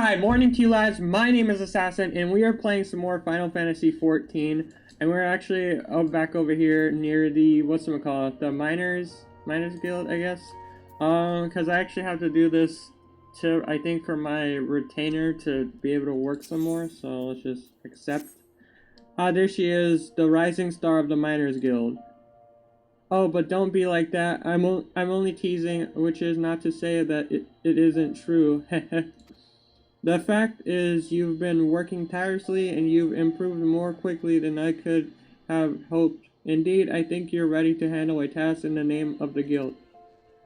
Hi, morning to you lads. My name is Assassin, and we are playing some more Final Fantasy XIV. And we're actually back over here near the the miners guild, I guess. Because I actually have to do this to I think for my retainer to be able to work some more. So let's just accept. There she is, the rising star of the miners guild. Oh, but don't be like that. I'm only teasing, which is not to say that it isn't true. The fact is, you've been working tirelessly and you've improved more quickly than I could have hoped. Indeed, I think you're ready to handle a task in the name of the guild.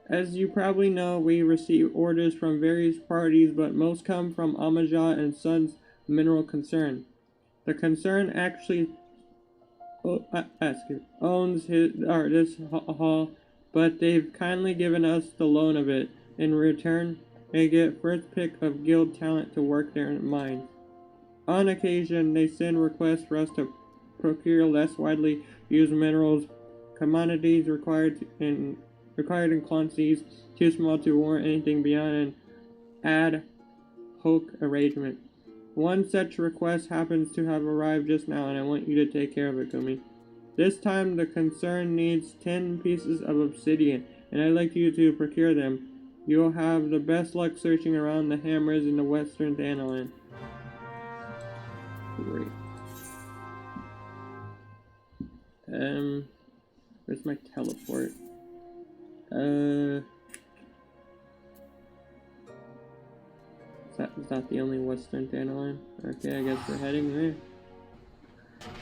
As you probably know, we receive orders from various parties, but most come from Amajah and Sons Mineral Concern. The concern actually owns this hall, but they've kindly given us the loan of it. In return, they get first pick of guild talent to work their mines. On occasion, they send requests for us to procure less widely used minerals, commodities required in quantities too small to warrant anything beyond an ad hoc arrangement. One such request happens to have arrived just now, and I want you to take care of it, Kumi. This time, the concern needs 10 pieces of obsidian, and I'd like you to procure them. You'll have the best luck searching around the hammers in the western Thanalan. Great. Where's my teleport? Is that the only western Thanalan? Okay, I guess we're heading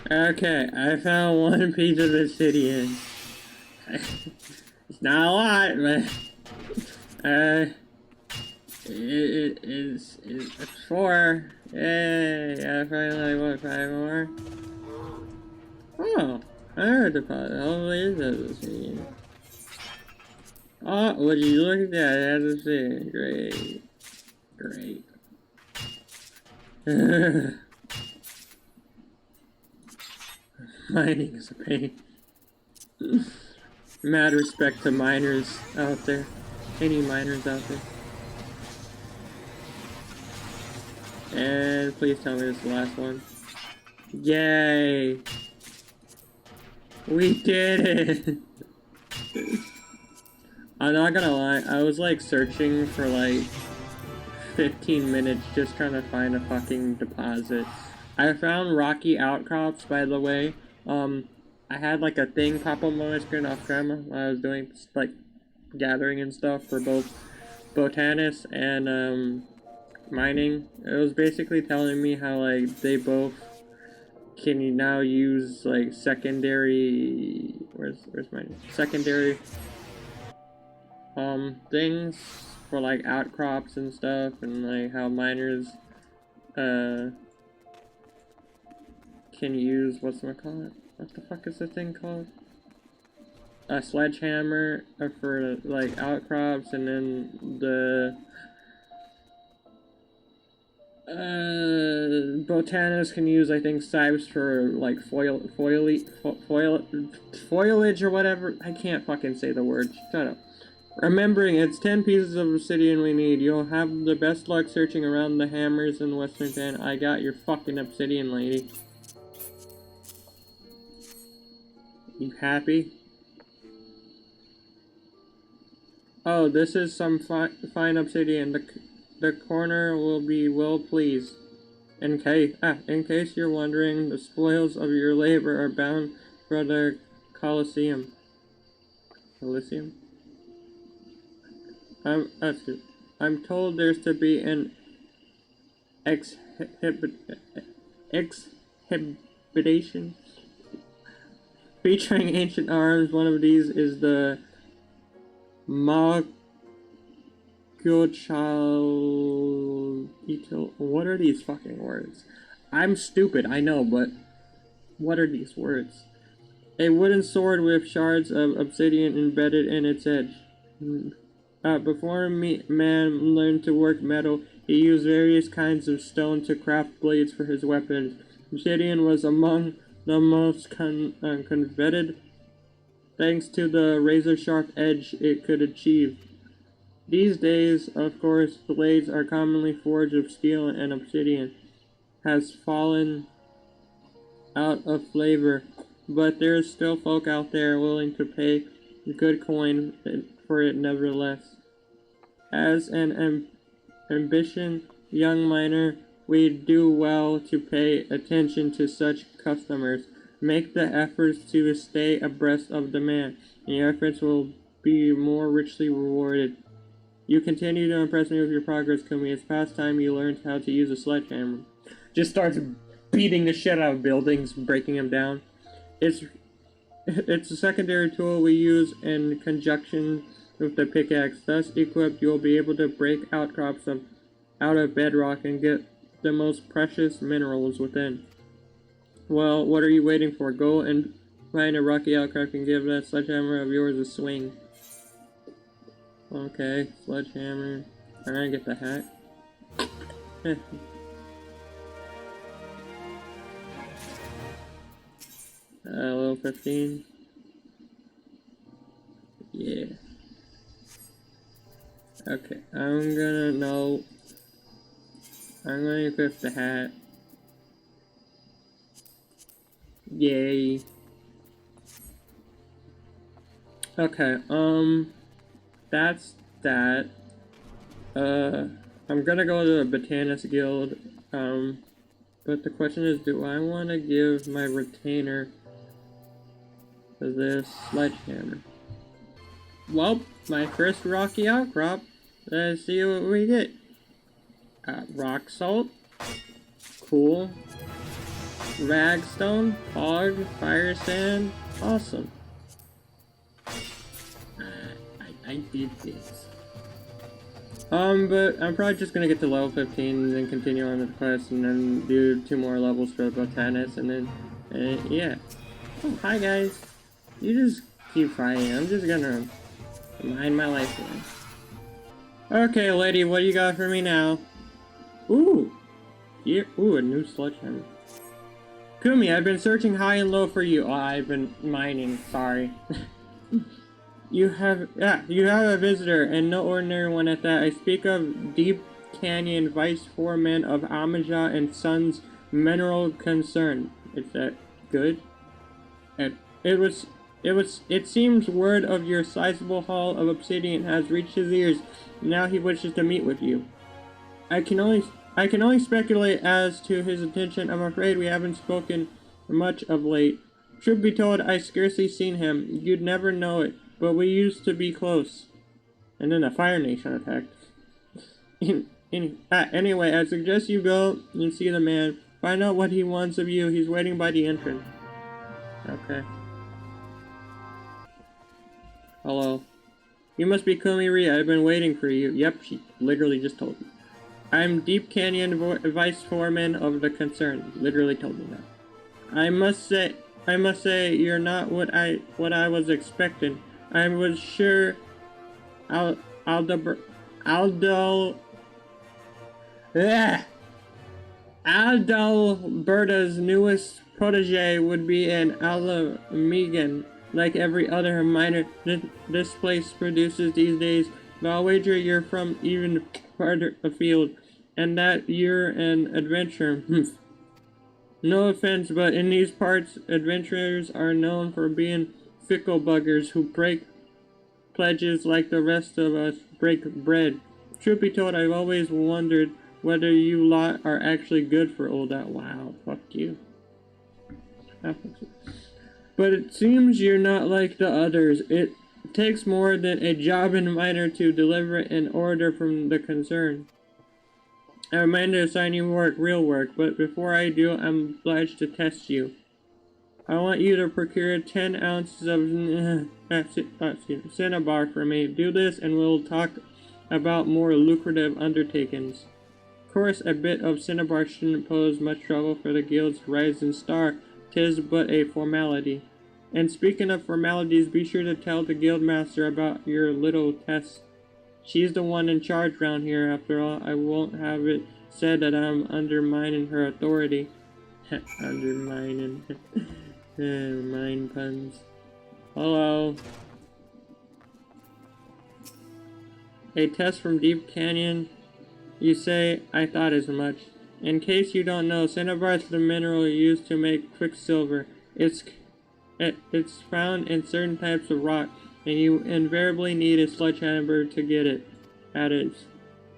there. Okay, I found one piece of obsidian. It's not a lot, but it's 4. Yay! I finally want 5 more. Oh, I heard the pot. Hopefully it does obsidian. Oh, would you look at that? It has obsidian. Great. Great. Mining is a pain. Mad respect to miners out there. Any miners out there. And please tell me this is the last one. Yay! We did it! I'm not gonna lie, I was like searching for like 15 minutes just trying to find a fucking deposit. I found rocky outcrops, by the way. I had like a thing pop up on my screen off camera when I was doing like gathering and stuff for both botanists and mining. It was basically telling me how like they both can now use like secondary where's my secondary things for like outcrops and stuff, and like how miners can use what the fuck is the thing called? A sledgehammer for like outcrops, and then the botanists can use, I think, scythes for like foliage or whatever. I can't fucking say the word. Shut up. Remembering, it's 10 pieces of obsidian we need. You'll have the best luck searching around the hammers in Western Fan. I got your fucking obsidian, lady. You happy? Oh, this is some fine obsidian. The corner will be well pleased. In case you're wondering, the spoils of your labor are bound for the Colosseum. Colosseum? I'm told there's to be an exhibition featuring ancient arms. One of these is the What are these fucking words? I'm stupid, I know, but what are these words? A wooden sword with shards of obsidian embedded in its edge. Before man learned to work metal, he used various kinds of stone to craft blades for his weapons. Obsidian was among the most coveted, thanks to the razor-sharp edge it could achieve. These days, of course, blades are commonly forged of steel and obsidian has fallen out of flavor, but there is still folk out there willing to pay good coin for it nevertheless. As an ambitious young miner, we do well to pay attention to such customers. Make the efforts to stay abreast of demand, and your efforts will be more richly rewarded. You continue to impress me with your progress, Kumi. It's past time you learned how to use a sledgehammer. Just starts beating the shit out of buildings, breaking them down. It's a secondary tool we use in conjunction with the pickaxe. Thus equipped, you'll be able to break outcrops out of bedrock and get the most precious minerals within. Well, what are you waiting for? Go and find a rocky outcrop and give that sledgehammer of yours a swing. Okay, sledgehammer. I'm gonna get the hat. Level 15. Yeah. Okay, I'm gonna equip the hat. Yay. Okay, that's that. I'm gonna go to the Botanist Guild, but the question is, do I want to give my retainer this sledgehammer? Well, my first rocky outcrop. Let's see what we get. Rock salt. Cool. Ragstone. Fog. Fire sand. Awesome. I did this. But I'm probably just gonna get to level 15 and then continue on with the quest and then do 2 more levels for the Botanist and then, yeah. Oh, hi guys. You just keep fighting. I'm just gonna mind my life here. Okay, lady, what do you got for me now? Ooh. Yeah, ooh, a new sledgehammer. Kumi, I've been searching high and low for you. Oh, I've been mining, sorry. You have a visitor, and no ordinary one at that. I speak of Deep Canyon Vice Foreman of Amaja and Sons Mineral Concern. Is that good? It seems word of your sizable haul of obsidian has reached his ears. Now he wishes to meet with you. I can only speculate as to his intention. I'm afraid we haven't spoken much of late. Truth be told, I scarcely seen him. You'd never know it. But we used to be close. And then the Fire Nation attacked. Anyway, I suggest you go and see the man. Find out what he wants of you. He's waiting by the entrance. Okay. Hello. You must be Kumi-ri. I've been waiting for you. Yep, she literally just told me. I'm Deep Canyon Vice Foreman of the Concern. Literally told me that. I must say, you're not what I was expecting. I was sure Adalberta's newest protege would be an Alamegan like every other miner this place produces these days. But I'll wager you're from even farther afield, and that you're an adventurer. No offense, but in these parts, adventurers are known for being fickle buggers who break pledges like the rest of us break bread. Truth be told, I've always wondered whether you lot are actually good for all that. Wow, fuck you. But it seems you're not like the others. It takes more than a job in miner to deliver an order from the concern. I remind you to assign you work, real work, but before I do, I'm obliged to test you. I want you to procure 10 ounces of cinnabar for me. Do this and we'll talk about more lucrative undertakings. Of course, a bit of cinnabar shouldn't pose much trouble for the guild's rising star. 'Tis but a formality. And speaking of formalities, be sure to tell the guildmaster about your little test. She's the one in charge round here, after all. I won't have it said that I'm undermining her authority. Undermining. Mind puns. Hello. A test from Deep Canyon. You say, I thought as much. In case you don't know, cinnabar is the mineral used to make quicksilver. It's found in certain types of rock, and you invariably need a sledgehammer to get it at it.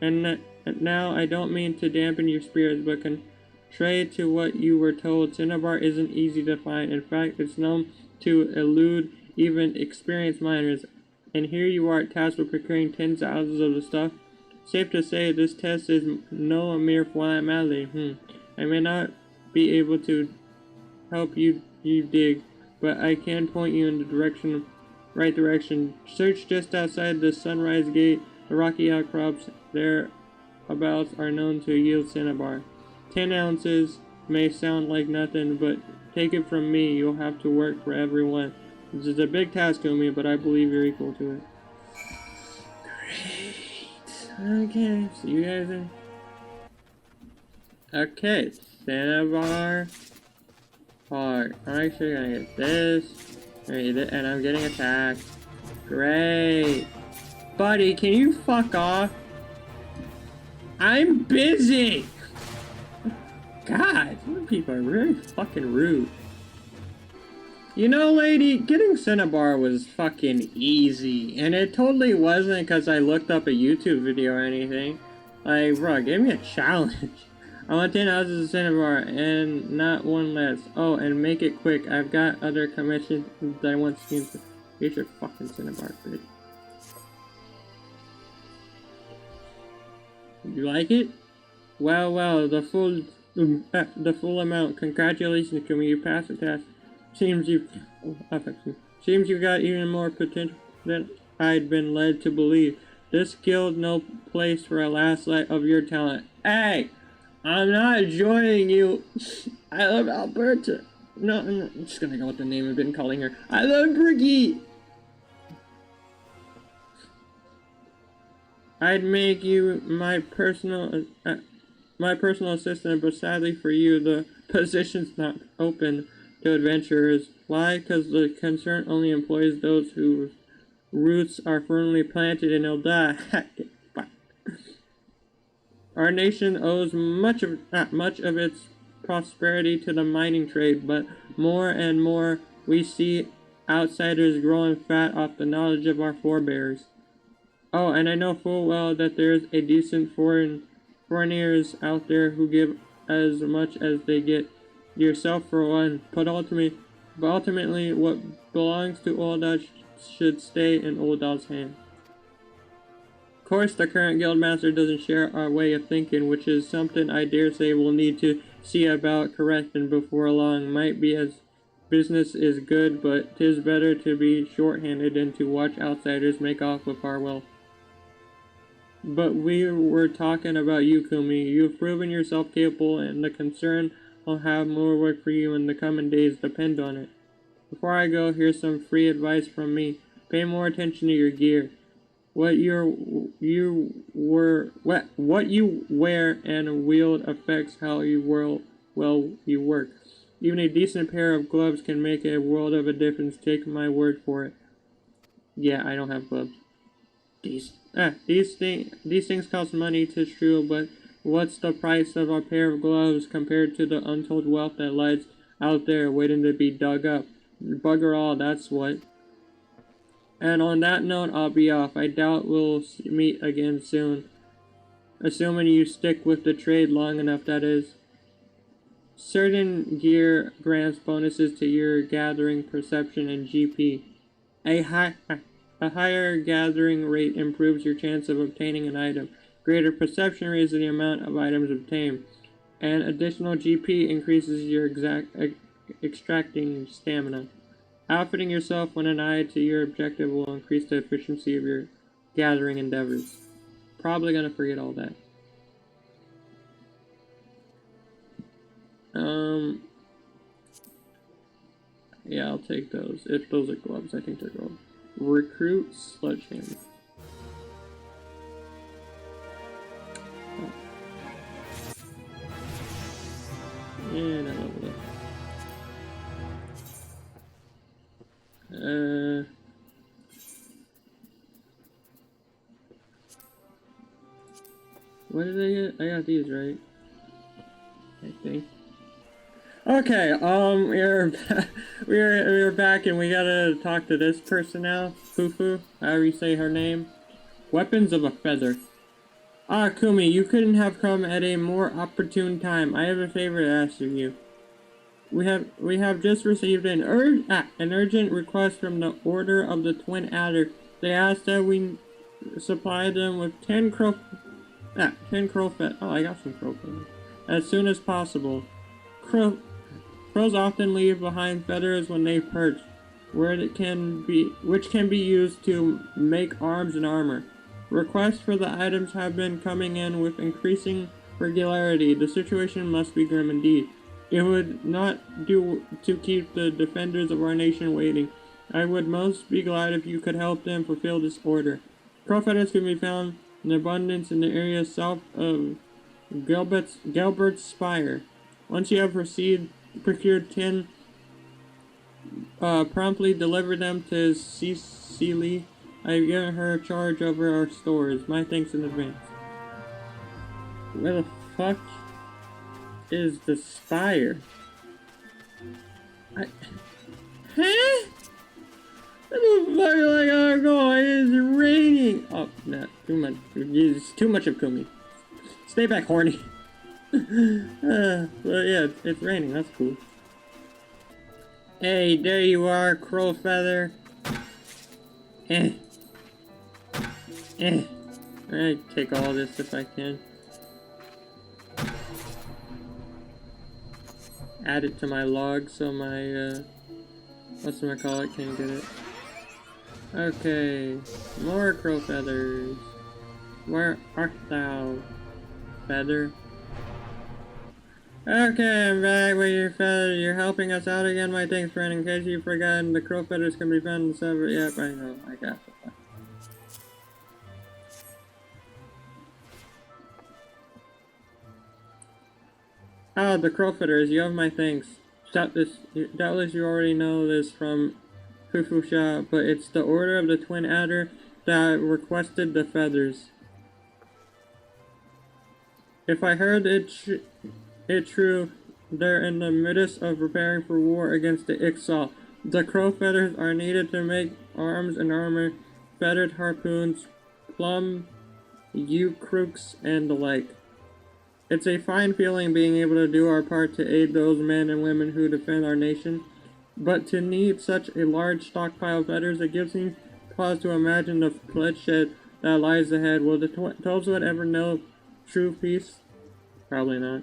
And now I don't mean to dampen your spirits, but contrary to what you were told, cinnabar isn't easy to find. In fact, it's known to elude even experienced miners. And here you are tasked with procuring tens of thousands of the stuff. Safe to say, this test is no mere formality. I may not be able to help you dig, but I can point you in the right direction. Search just outside the Sunrise Gate. The rocky outcrops thereabouts are known to yield cinnabar. 10 ounces may sound like nothing, but take it from me, you'll have to work for everyone. This is a big task to me, but I believe you're equal to it. Great. Okay, so you guys are... Okay, cinnabar part. I'm actually gonna get this, and I'm getting attacked. Great. Buddy, can you fuck off? I'm busy! God, some people are really fucking rude. You know, lady, getting cinnabar was fucking easy. And it totally wasn't because I looked up a YouTube video or anything. Like, bro, give me a challenge. I want 10 ounces of cinnabar and not one less. Oh, and make it quick. I've got other commissions that I want to see. Here's your fucking cinnabar, bitch. You like it? Well, the full amount. Congratulations to me. You passed the test. Seems you got even more potential than I'd been led to believe. This guild no place for a last light of your talent. Hey, I'm not joining you. I love Alberta. No, I'm just gonna go with the name I've been calling her. I love Brigitte. I'd make you my personal assistant, but sadly for you, the position's not open to adventurers. Why? Because the concern only employs those whose roots are firmly planted in Elda. Our nation owes much of its prosperity to the mining trade, but more and more we see outsiders growing fat off the knowledge of our forebears. Oh, and I know full well that there's a decent foreigners out there who give as much as they get. Yourself for one, but ultimately what belongs to Uldal should stay in Uldal's hand. Of course, the current guildmaster doesn't share our way of thinking, which is something I dare say we'll need to see about correcting before long. Might be as business is good, but 'tis better to be short-handed than to watch outsiders make off with our wealth. But we were talking about you, Kumi. You've proven yourself capable, and the concern I'll have more work for you in the coming days, depend on it. Before I go, here's some free advice from me. Pay more attention to your gear. What you wear and wield affects how you work. Even a decent pair of gloves can make a world of a difference, take my word for it. Yeah, I don't have gloves. These things cost money, 'tis true, but what's the price of a pair of gloves compared to the untold wealth that lies out there waiting to be dug up? Bugger all, that's what. And on that note, I'll be off. I doubt we'll meet again soon. Assuming you stick with the trade long enough, that is. Certain gear grants bonuses to your gathering perception and GP. A higher gathering rate improves your chance of obtaining an item. Greater perception raises the amount of items obtained. And additional GP increases your extracting stamina. Outfitting yourself with an eye to your objective will increase the efficiency of your gathering endeavors. Probably gonna forget all that. Yeah, I'll take those. If those are gloves, I think they're gloves. Recruit sledgehammer. And I level up. What did I get? I got these, right? I think. Okay, we're back and we gotta talk to this person now. Fufu, however you say her name. Weapons of a feather. Ah, Kumi, you couldn't have come at a more opportune time. I have a favor to ask of you. We have just received an urgent request from the Order of the Twin Adder. They asked that we supply them with 10 crow feathers. Oh, I got some crow feathers. As soon as possible. Crows often leave behind feathers when they perch, which can be used to make arms and armor. Requests for the items have been coming in with increasing regularity. The situation must be grim indeed. It would not do to keep the defenders of our nation waiting. I would most be glad if you could help them fulfill this order. Crow feathers can be found in abundance in the area south of Galbert's Spire. Once you have procured 10, promptly deliver them to Cecily. I've given her charge over our stores. My thanks in advance. Where the fuck is the spire? Huh? Where the fuck am I gonna go? It is raining! Oh, no, too much. It's too much of Kumi. Stay back, horny. Well, yeah, it's raining. That's cool. Hey, there you are, crow feather. I take all this if I can. Add it to my log so my, whatchamacallit can get it. Okay, more crow feathers. Where art thou, feather? Okay, I'm back with your feather. You're helping us out again, my thanks, friend. In case you've forgotten, the crow feathers can be found in several. Yep, I know. I got it. Ah, the crow feathers. You have my thanks. Doubtless you already know this from Fufusha, but it's the Order of the Twin Adder that requested the feathers. If I heard it true, they're in the midst of preparing for war against the Ixal. The crow feathers are needed to make arms and armor, feathered harpoons, plum crooks, and the like. It's a fine feeling being able to do our part to aid those men and women who defend our nation, but to need such a large stockpile of feathers, it gives me pause to imagine the bloodshed that lies ahead. Will the Toadswood ever know true peace? Probably not.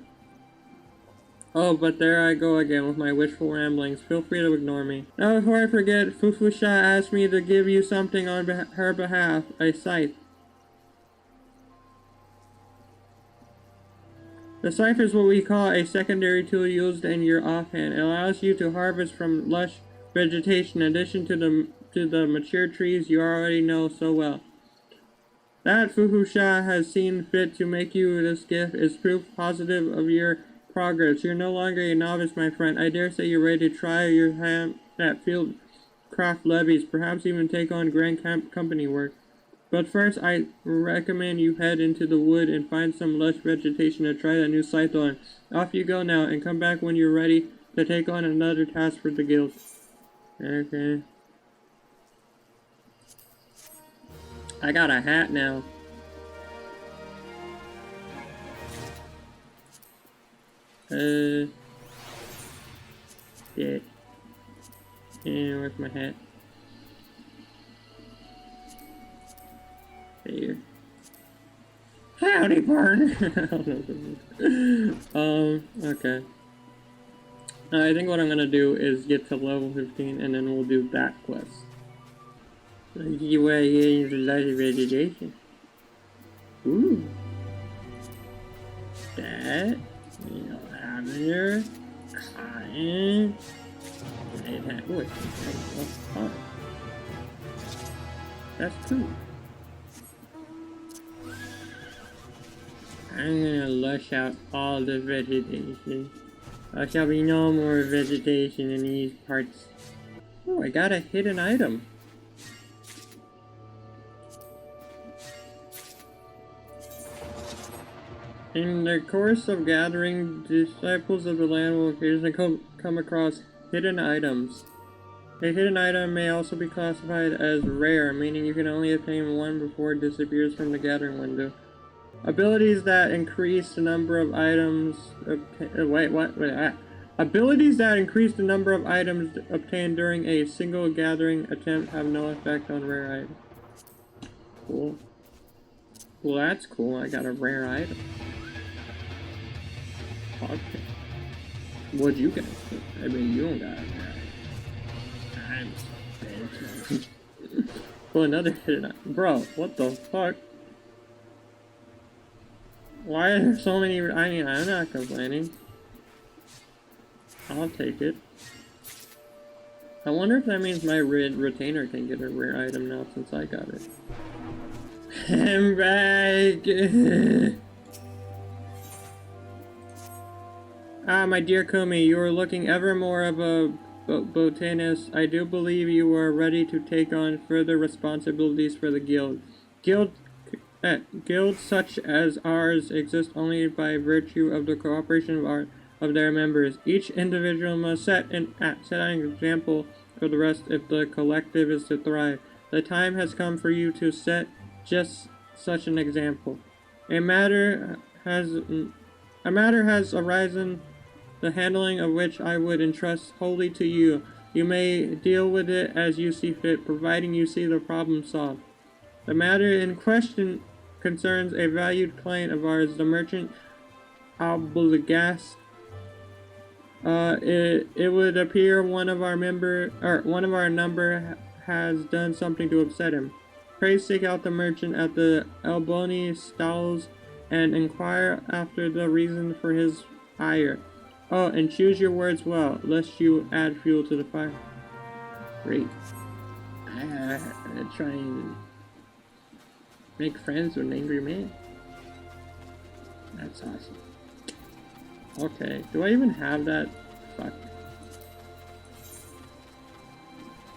Oh, but there I go again with my wishful ramblings. Feel free to ignore me. Now, before I forget, Fufusha asked me to give you something on her behalf. A scythe. The scythe is what we call a secondary tool used in your offhand. It allows you to harvest from lush vegetation in addition to the mature trees you already know so well. That Fufusha has seen fit to make you this gift is proof positive of your progress. You're no longer a novice, my friend. I dare say you're ready to try your hand at field craft levies, perhaps even take on grand company work. But first, I recommend you head into the wood and find some lush vegetation to try that new scythe on. Off you go now, and come back when you're ready to take on another task for the guild. Okay. I got a hat now. Yeah. And where's my hat? Here. Howdy, partner! Okay. I think what I'm gonna do is get to level 15 and then we'll do that quest. You are here in the light of vegetation. Ooh. That. You know, lavender. Cotton. Ooh, that's cool. I'm gonna lush out all the vegetation. There shall be no more vegetation in these parts. Oh, I got a hidden item. In the course of gathering, disciples of the land will occasionally come across hidden items. A hidden item may also be classified as rare, meaning you can only obtain one before it disappears from the gathering window. Abilities that increase the number of items Abilities that increase the number of items obtained during a single gathering attempt have no effect on rare items. Cool. Well, that's cool. I got a rare item. Okay. What'd you guys think? I mean, you don't got a rare item. I'm so well, another hidden item. Bro, what the fuck? Why are there so many? I mean, I'm not complaining. I'll take it. I wonder if that means my retainer can get a rare item now since I got it. I'm back! Ah, my dear Kumi, you are looking ever more of a botanist. I do believe you are ready to take on further responsibilities for the guild. Guilds such as ours exist only by virtue of the cooperation of their members. Each individual must set an example for the rest if the collective is to thrive. The time has come for you to set just such an example. A matter has arisen, the handling of which I would entrust wholly to you. You may deal with it as you see fit, providing you see the problem solved. The matter in question concerns a valued client of ours, the merchant Albulgast. It would appear one of our number has done something to upset him. Pray seek out the merchant at the Alboni stalls and inquire after the reason for his ire. Oh, and choose your words well, lest you add fuel to the fire. Great. I try and make friends with an angry man. That's awesome. Okay, do I even have that? Fuck.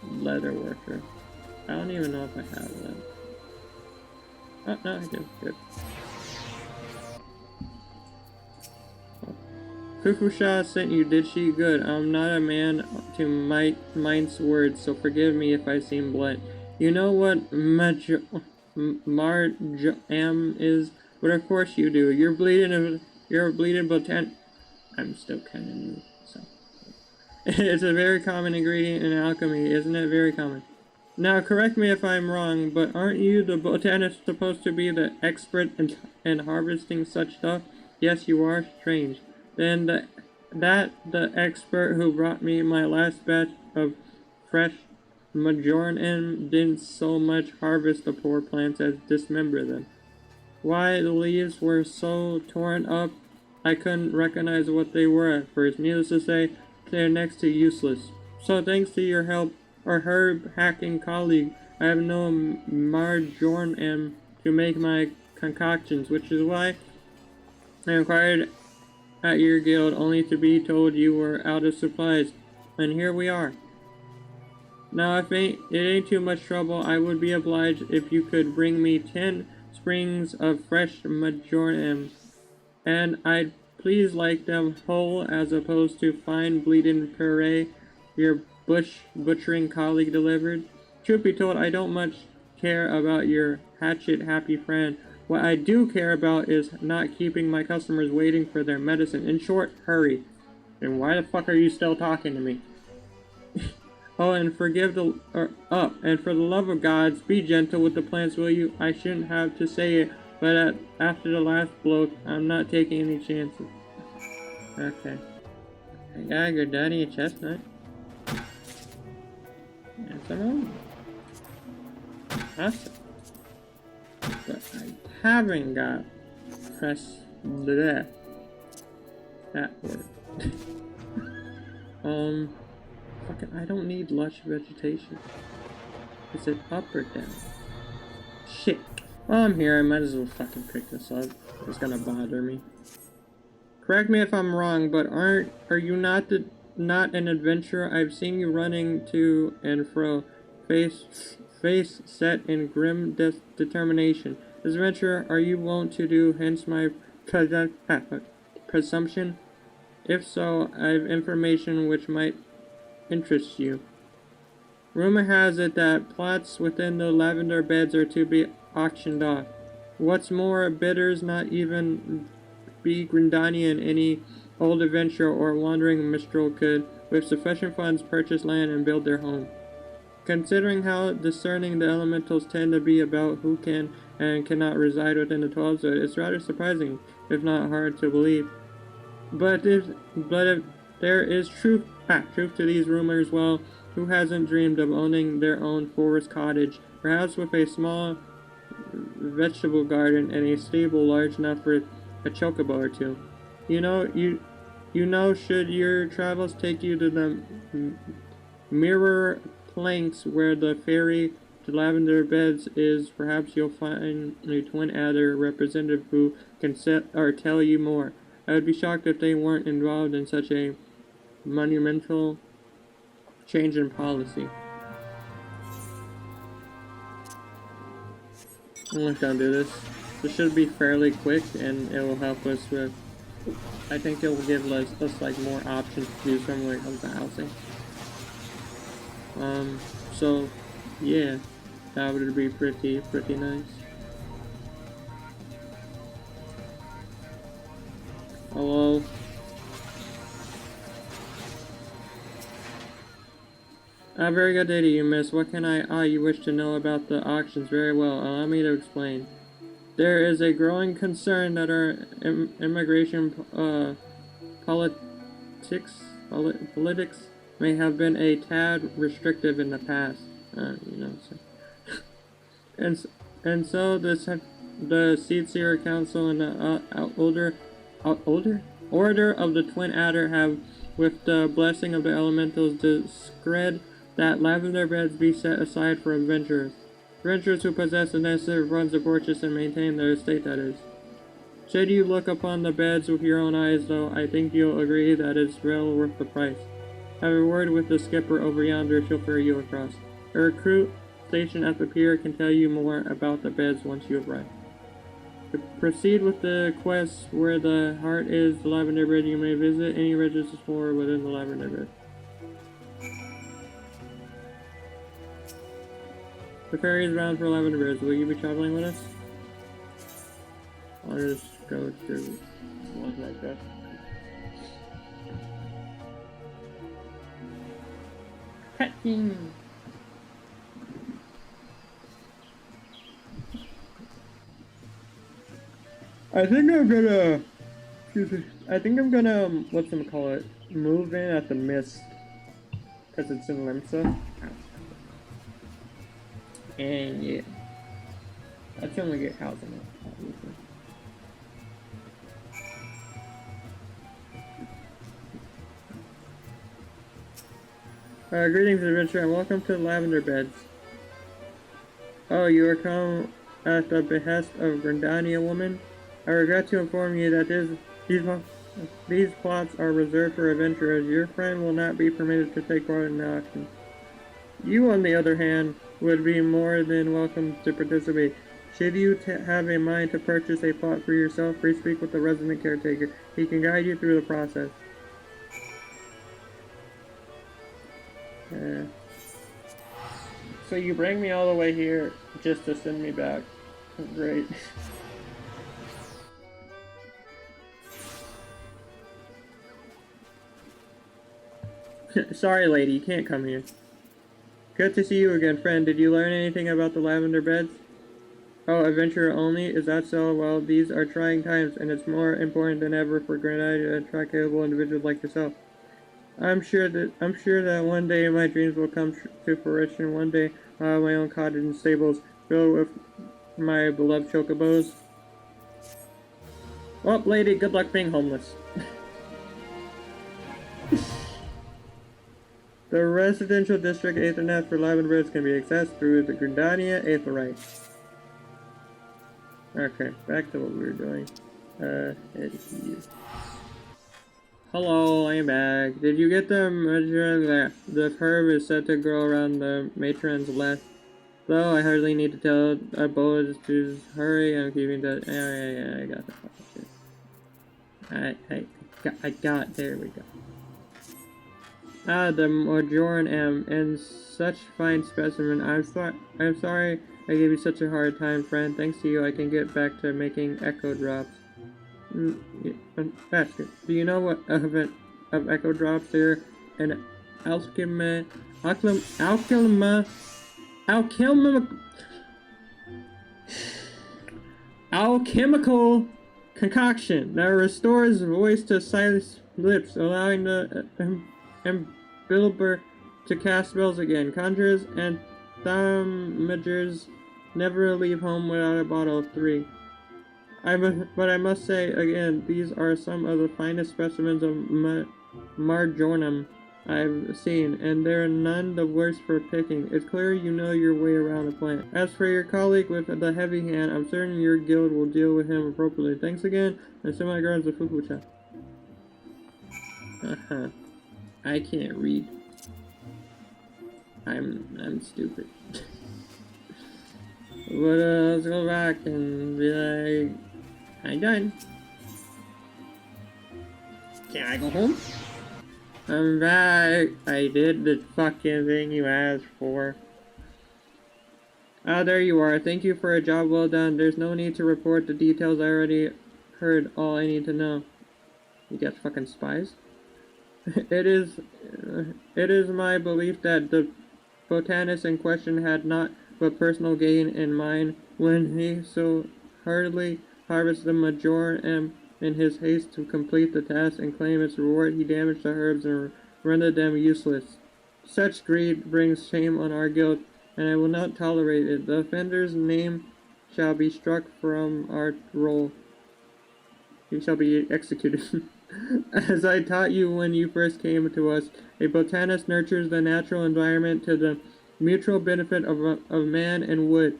Leather worker. I don't even know if I have that. Oh, no, I do. Good. Oh. Kufusha sent you, did she? Good. I'm not a man to mince words, so forgive me if I seem blunt. You know what Marjam is? But of course you do. You're a bleeding botan. I'm still kind of new, so. It's a very common ingredient in alchemy, isn't it? Very common. Now, correct me if I'm wrong, but aren't you, the botanist, supposed to be the expert in harvesting such stuff? Yes, you are. Strange. Then the expert who brought me my last batch of fresh Majorn didn't so much harvest the poor plants as dismember them. Why, the leaves were so torn up I couldn't recognize what they were at first. Needless to say, they're next to useless. So thanks to your help, our herb hacking colleague, I have no Marjorn to make my concoctions, which is why I inquired at your guild only to be told you were out of supplies. And here we are. Now if it ain't too much trouble, I would be obliged if you could bring me 10 springs of fresh Majorn, and I'd please like them whole as opposed to fine bleeding puree your butchering colleague delivered. Truth be told, I don't much care about your hatchet-happy friend. What I do care about is not keeping my customers waiting for their medicine. In short, hurry. And why the fuck are you still talking to me? Oh, and for the love of gods, be gentle with the plants, will you? I shouldn't have to say it, but after the last bloke, I'm not taking any chances. Okay. I gotta go down a chestnut. And some more. Awesome. But I haven't got press that word. Fucking, I don't need lush vegetation. Is it up or down? Shit. Well, I'm here. I might as well fucking pick this up. It's gonna bother me. Correct me if I'm wrong, but are you not an adventurer? I've seen you running to and fro, face set in grim determination. This adventure are you wont to do? Hence my presumption? If so, I have information which might interest you. Rumor has it that plots within the lavender beds are to be auctioned off. What's more, bidders not even be Grindani, any old adventurer or wandering minstrel could, with sufficient funds, purchase land and build their home. Considering how discerning the elementals tend to be about who can and cannot reside within the 12 zone, it's rather surprising, if not hard to believe. But if there is truth to these rumors, well, who hasn't dreamed of owning their own forest cottage, perhaps with a small vegetable garden and a stable large enough for a chocobo or two? You know, should your travels take you to the mirror planks where the ferry to lavender beds is, perhaps you'll find a twin adder representative who can tell you more. I would be shocked if they weren't involved in such a monumental change in policy. Let's go do this. This should be fairly quick, and it will help us with. I think it will give us like more options to do something when it comes to housing. So yeah, that would be pretty nice. Hello. A very good day to you, miss. What can you wish to know about the auctions? Very well. Allow me to explain. There is a growing concern that our immigration politics may have been a tad restrictive in the past. And so the Seed Seer Council and the Order of the Twin Adder have, with the blessing of the elementals, decreed that lavender beds be set aside for adventurers who possess the necessary funds to purchase and maintain their estate, that is. Should you look upon the beds with your own eyes, though, I think you'll agree that it's well worth the price. Have a word with the skipper over yonder, she'll ferry you across. A recruit stationed at the pier can tell you more about the beds once you arrive. To proceed with the quest where the heart is, the lavender bed, you may visit any registered store within the lavender bed. The ferry is bound for Lavender Bridge. Will you be traveling with us? I'll just go through one like that. Cutting. I think I'm gonna, move in at the Mist. Because it's in Limsa. And yeah, that's the only good housing, obviously. Greetings, adventurer, and welcome to the Lavender Beds. Oh, you are come at the behest of Grindania woman? I regret to inform you that these plots are reserved for adventurers. Your friend will not be permitted to take part in the auction. You, on the other hand, would be more than welcome to participate. Should you have a mind to purchase a plot for yourself, please speak with the resident caretaker. He can guide you through the process. So you bring me all the way here just to send me back. Great. Sorry, lady, you can't come here. Good to see you again, friend. Did you learn anything about the lavender beds? Oh, adventurer only? Is that so? Well, these are trying times, and it's more important than ever for Grenada to attract capable individuals like yourself. I'm sure that one day my dreams will come to fruition. One day I'll have my own cottage and stables filled with my beloved chocobos. Well, lady, good luck being homeless. The residential district Aethernet for Lavender Beds can be accessed through the Grindania Aetherite. Okay, back to what we were doing. Hello, I'm back. Did you get the measure that the herb is said to grow around the matron's left? Though I hardly need to tell a bullet to hurry. I'm keeping that. Yeah, I got that. Shit. There we go. Ah, the Majoran M, and such fine specimen. I'm sorry I gave you such a hard time, friend. Thanks to you, I can get back to making echo drops. Faster. Do you know what of echo drops there? And alchemical concoction that restores voice to silenced lips, allowing the Bilber to cast spells again. Conjurers and thaumaturgs never leave home without a bottle of 3. But I must say again, these are some of the finest specimens of Marjoram I've seen, and they're none the worse for picking. It's clear you know your way around the plant. As for your colleague with the heavy hand, I'm certain your guild will deal with him appropriately. Thanks again, and send my regards to Fufucha. I can't read. I'm stupid. But let's go back and be like, I'm done. Can I go home? I'm back. I did the fucking thing you asked for. Ah, there you are. Thank you for a job well done. There's no need to report the details. I already heard all I need to know. You got fucking spies? It is my belief that the botanist in question had not but personal gain in mind when he so hurriedly harvested the Majoran in his haste to complete the task and claim its reward. He damaged the herbs and rendered them useless. Such greed brings shame on our guild, and I will not tolerate it. The offender's name shall be struck from our roll. He shall be executed. As I taught you when you first came to us, a botanist nurtures the natural environment to the mutual benefit of man and wood.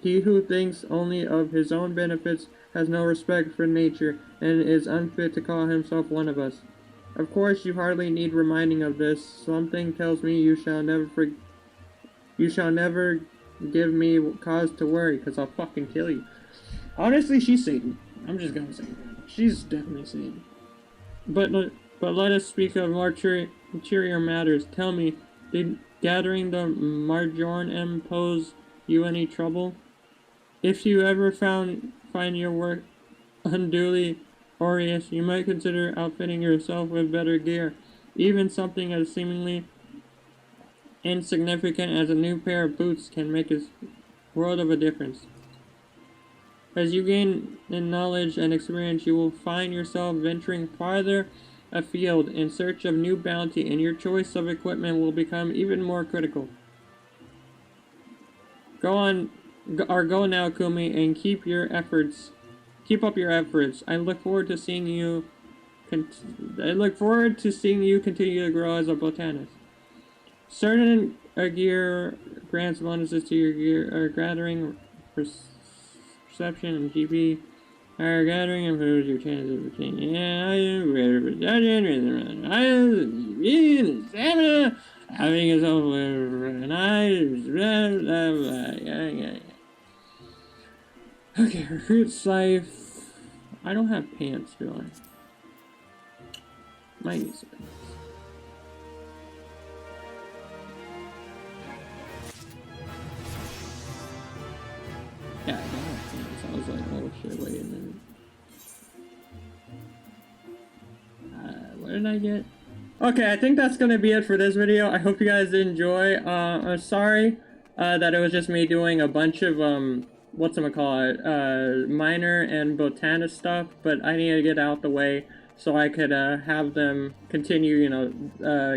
He who thinks only of his own benefits has no respect for nature and is unfit to call himself one of us. Of course, you hardly need reminding of this. Something tells me you shall never give me cause to worry, because I'll fucking kill you. Honestly, she's Satan. I'm just gonna say that. She's definitely Satan. But let us speak of more interior matters. Tell me, did gathering the Majoran pose you any trouble? If you ever find your work unduly onerous, you might consider outfitting yourself with better gear. Even something as seemingly insignificant as a new pair of boots can make a world of a difference. As you gain in knowledge and experience, you will find yourself venturing farther afield in search of new bounty, and your choice of equipment will become even more critical. Go now, Kumi, and keep up your efforts. I look forward to seeing you continue to grow as a botanist. Certain gear grants bonuses to your gear gathering perception and GP. Higher gathering improves your chances of retaining. Stamina. Having yourself an eye. Okay, recruit Scythe. I don't have pants, do I? Might need some pants. Yeah, I don't have pants. I was like, oh shit, wait a minute. What did I get? Okay, I think that's gonna be it for this video. I hope you guys enjoy. I'm sorry that it was just me doing a bunch of minor and botanist stuff, but I need to get out the way so I could have them continue,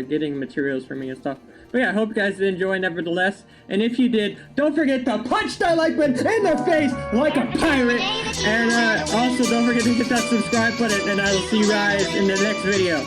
getting materials for me and stuff. But yeah, I hope you guys did enjoy nevertheless. And if you did, don't forget to punch that like button in the face like a pirate. And also don't forget to hit that subscribe button, and I will see you guys in the next video.